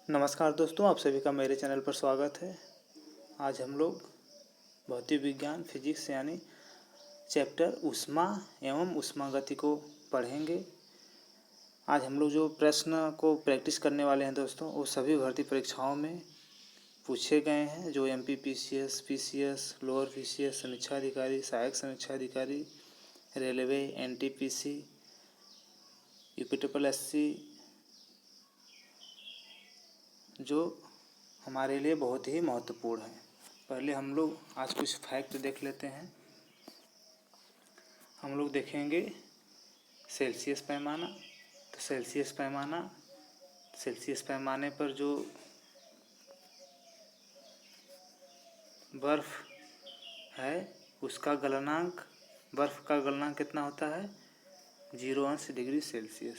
नमस्कार दोस्तों, आप सभी का मेरे चैनल पर स्वागत है। आज हम लोग भौतिक विज्ञान फिजिक्स यानी चैप्टर ऊष्मा एवं ऊष्मागति को पढ़ेंगे। आज हम लोग जो प्रश्न को प्रैक्टिस करने वाले हैं दोस्तों, वो सभी भर्ती परीक्षाओं में पूछे गए हैं, जो MPPCS, PCS, लोअर PCS, समीक्षा अधिकारी, सहायक समीक्षा अधिकारी, रेलवे, NTPC, UPSSC, जो हमारे लिए बहुत ही महत्वपूर्ण है। पहले हम लोग आज कुछ फैक्ट देख लेते हैं। हम लोग देखेंगे सेल्सियस पैमाना। तो सेल्सियस पैमाने पर जो बर्फ़ है उसका गलनांक, बर्फ़ का गलनांक कितना होता है? 0°C।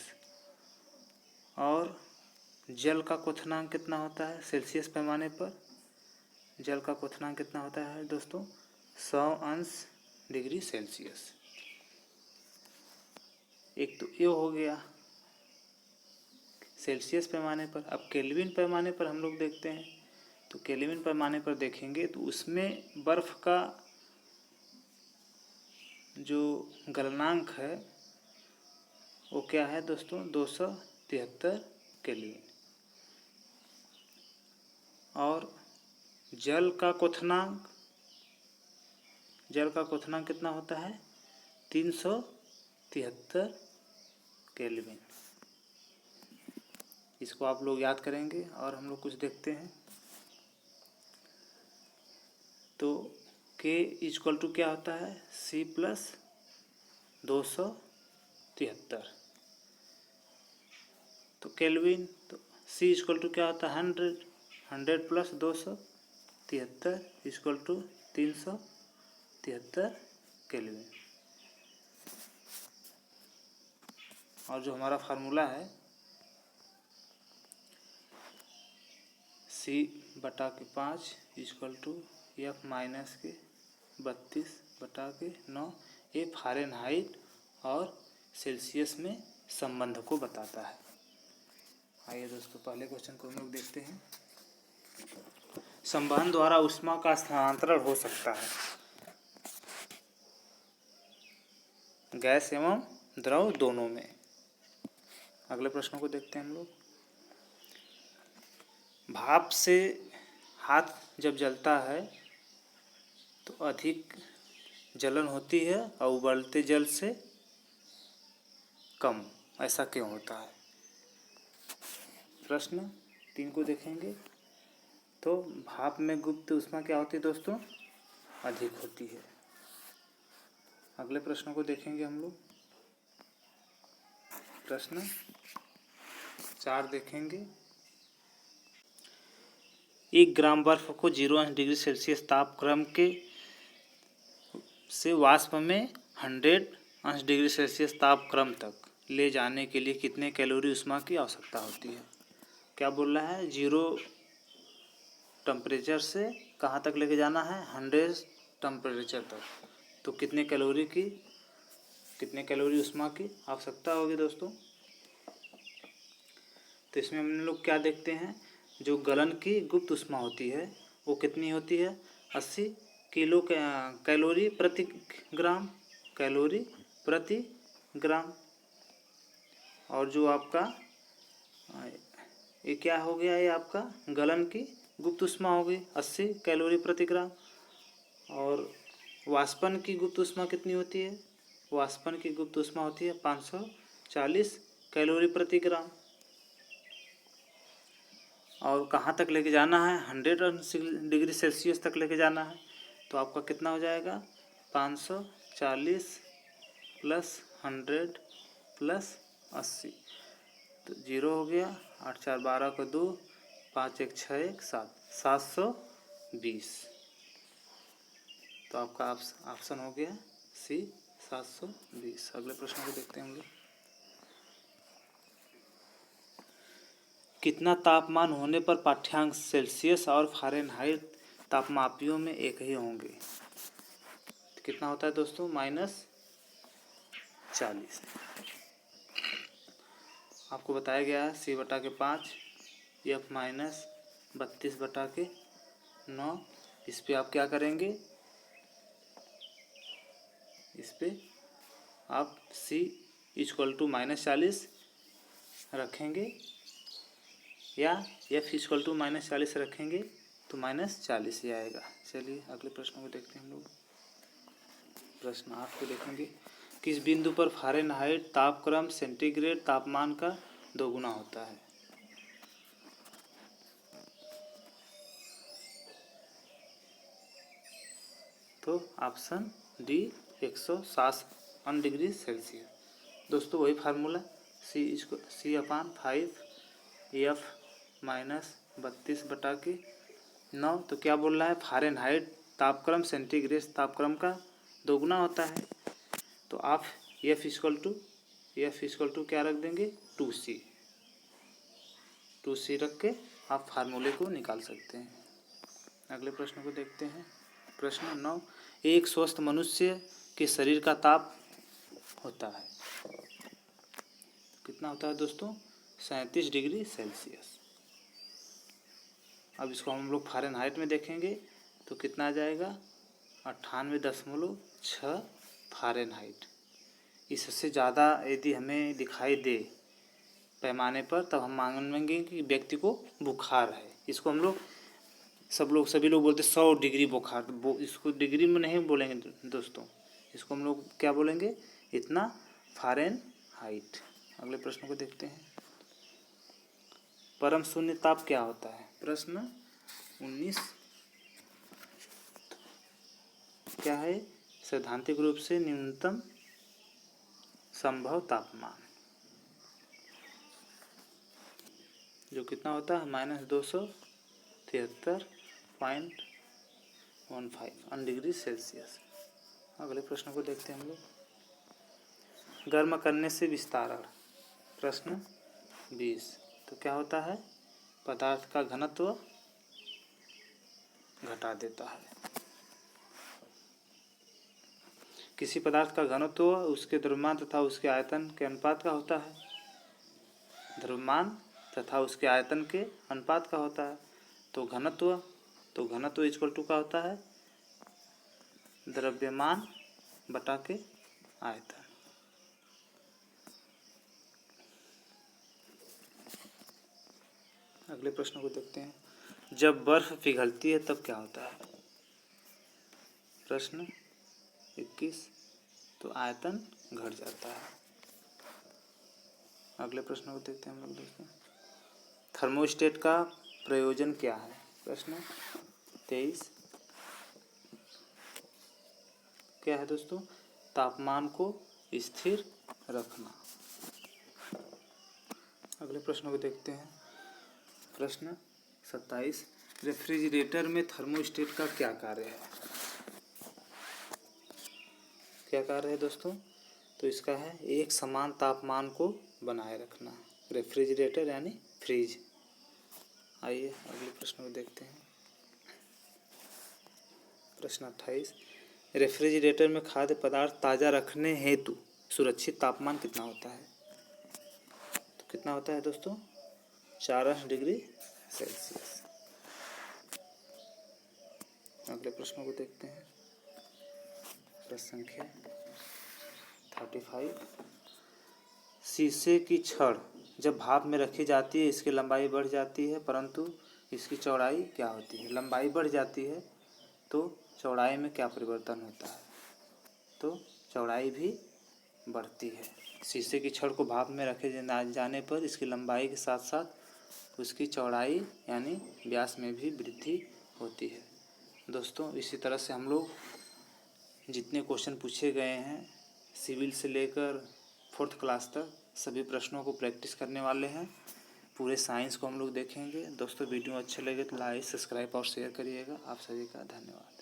और जल का क्वथनांक कितना होता है सेल्सियस पैमाने पर? जल का क्वथनांक कितना होता है दोस्तों? 100°C। एक तो ये हो गया सेल्सियस पैमाने पर। अब केल्विन पैमाने पर हम लोग देखते हैं। तो केल्विन पैमाने पर देखेंगे तो उसमें बर्फ़ का जो गलनांक है वो क्या है दोस्तों? 273 केल्विन। और जल का क्वथनांक कितना होता है? 373 केल्विन। इसको आप लोग याद करेंगे और हम लोग कुछ देखते हैं। तो K इक्वल टू क्या होता है? C plus 273। तो केल्विन, तो C इक्वल टू क्या होता है? 100 प्लस 273 इक्वल टू 373 केल्विन। और जो हमारा फार्मूला है C/5 equal to F minus के 32/9। ये फ़ारेनहाइट और सेल्सियस में संबंध को बताता है। आइए दोस्तों, पहले क्वेश्चन को हम लोग देखते हैं। संवहन द्वारा ऊष्मा का स्थानांतरण हो सकता है गैस एवं द्रव दोनों में। अगले प्रश्न को देखते हैं हम लोग। भाप से हाथ जब जलता है तो अधिक जलन होती है और उबलते जल से कम, ऐसा क्यों होता है? प्रश्न 3 को देखेंगे। तो भाप में गुप्त ऊष्मा क्या होती है दोस्तों? अधिक होती है। अगले प्रश्न को देखेंगे हम लोग। प्रश्न 4 देखेंगे। 1 ग्राम बर्फ को 0°C तापक्रम के से वाष्प में 100°C तापक्रम तक ले जाने के लिए कितने कैलोरी ऊष्मा की आवश्यकता होती है? क्या बोल रहा है? 0 टेम्परेचर से कहाँ तक लेके जाना है? 100 टेम्परेचर तक। तो कितने कैलोरी ऊष्मा की आवश्यकता होगी दोस्तों? तो इसमें हम लोग क्या देखते हैं? जो गलन की गुप्त ऊष्मा होती है वो कितनी होती है? 80 कैलोरी प्रति ग्राम। और जो आपका ये क्या हो गया? ये आपका गलन की गुप्त ऊष्मा होगी 80 कैलोरी प्रति ग्राम। और वाष्पन की गुप्त ऊष्मा कितनी होती है? वाष्पन की गुप्त ऊष्मा होती है 540 कैलोरी प्रति ग्राम। और कहाँ तक लेके जाना है? 100°C तक लेके जाना है। तो आपका कितना हो जाएगा? 540 प्लस 100 प्लस 80। तो 0 हो गया। 8 4 12 को 2, 5 1 6 1 7, 720। तो आपका ऑप्शन हो गया C 720। अगले प्रश्न को देखते हैं हम लोग। कितना तापमान होने पर पाठ्यांक सेल्सियस और फ़ारेनहाइट तापमापियों में एक ही होंगे? तो कितना होता है दोस्तों? -40। आपको बताया गया है C/5 एफ माइनस 32/9। इस पे आप क्या करेंगे, इस पे आप सी इक्वल टू -40 रखेंगे या एफ इक्वल टू -40 रखेंगे तो -40 ही आएगा। चलिए अगले प्रश्न को देखते हैं हम लोग। प्रश्न 8 को देखेंगे। किस बिंदु पर फ़ारेनहाइट तापक्रम सेंटीग्रेड तापमान का दोगुना होता है? तो ऑप्शन डी 160 डिग्री सेल्सियस। दोस्तों वही फार्मूला C/5 एफ -32/9। तो क्या बोल रहा है, फ़ारेनहाइट तापक्रम सेंटीग्रेड तापक्रम का दोगुना होता है। तो आप एफ इक्वल टू क्या रख देंगे, 2C रख के आप फार्मूले को निकाल सकते हैं। अगले प्रश्न को देखते हैं। प्रश्न 9, एक स्वस्थ मनुष्य के शरीर का ताप होता है, कितना होता है दोस्तों, 37 डिग्री सेल्सियस। अब इसको हम लोग फ़ारेनहाइट में देखेंगे तो कितना आ जाएगा, 98.6 फ़ारेनहाइट। इससे ज़्यादा यदि हमें दिखाई दे पैमाने पर तब हम मानेंगे कि व्यक्ति को बुखार है। इसको हम लोग सभी लोग बोलते 100 डिग्री बुखार, इसको डिग्री में नहीं बोलेंगे दोस्तों, इसको हम लोग क्या बोलेंगे, इतना फ़ारेनहाइट। अगले प्रश्न को देखते हैं। परम शून्य ताप क्या होता है? प्रश्न 19 क्या है, सैद्धांतिक रूप से न्यूनतम संभव तापमान, जो कितना होता है, -273.15 डिग्री सेल्सियस। अगले प्रश्न को देखते हैं हम लोग। गर्म करने से विस्तारण, प्रश्न 20। तो क्या होता है, पदार्थ का घनत्व घटा देता है। किसी पदार्थ का घनत्व उसके द्रव्यमान तथा उसके आयतन के अनुपात का होता है। द्रव्यमान तथा उसके आयतन के अनुपात का होता है। तो घनत्व इक्वल टू का होता है, द्रव्यमान बटा के आयतन। अगले प्रश्न को देखते हैं। जब बर्फ पिघलती है तब क्या होता है? प्रश्न 21। तो आयतन घट जाता है। अगले प्रश्न को देखते हैं हम लोग दोस्तों। थर्मोस्टेट का प्रयोजन क्या है? प्रश्न 23। क्या है दोस्तों, तापमान को स्थिर रखना। अगले प्रश्न को देखते हैं। प्रश्न 27। रेफ्रिजरेटर में थर्मोस्टेट का क्या कार्य है? क्या कार्य है दोस्तों? तो इसका है एक समान तापमान को बनाए रखना। रेफ्रिजरेटर यानी फ्रिज। आइए अगले प्रश्न को देखते हैं। प्रश्न 28। रेफ्रिजरेटर में खाद्य पदार्थ ताज़ा रखने हेतु सुरक्षित तापमान कितना होता है? तो कितना होता है दोस्तों, 40 डिग्री सेल्सियस। अगले प्रश्न को देखते हैं। प्रश्न संख्या 35। शीशे की छड़ जब भाप में रखी जाती है इसकी लंबाई बढ़ जाती है, परंतु इसकी चौड़ाई क्या होती है? लंबाई बढ़ जाती है तो चौड़ाई में क्या परिवर्तन होता है? तो चौड़ाई भी बढ़ती है। शीशे की छड़ को भाप में रखे जाने पर इसकी लंबाई के साथ साथ उसकी चौड़ाई यानी व्यास में भी वृद्धि होती है। दोस्तों इसी तरह से हम लोग जितने क्वेश्चन पूछे गए हैं सिविल से लेकर 4th क्लास तक सभी प्रश्नों को प्रैक्टिस करने वाले हैं। पूरे साइंस को हम लोग देखेंगे। दोस्तों वीडियो अच्छे लगे तो लाइक, सब्सक्राइब और शेयर करिएगा। आप सभी का धन्यवाद।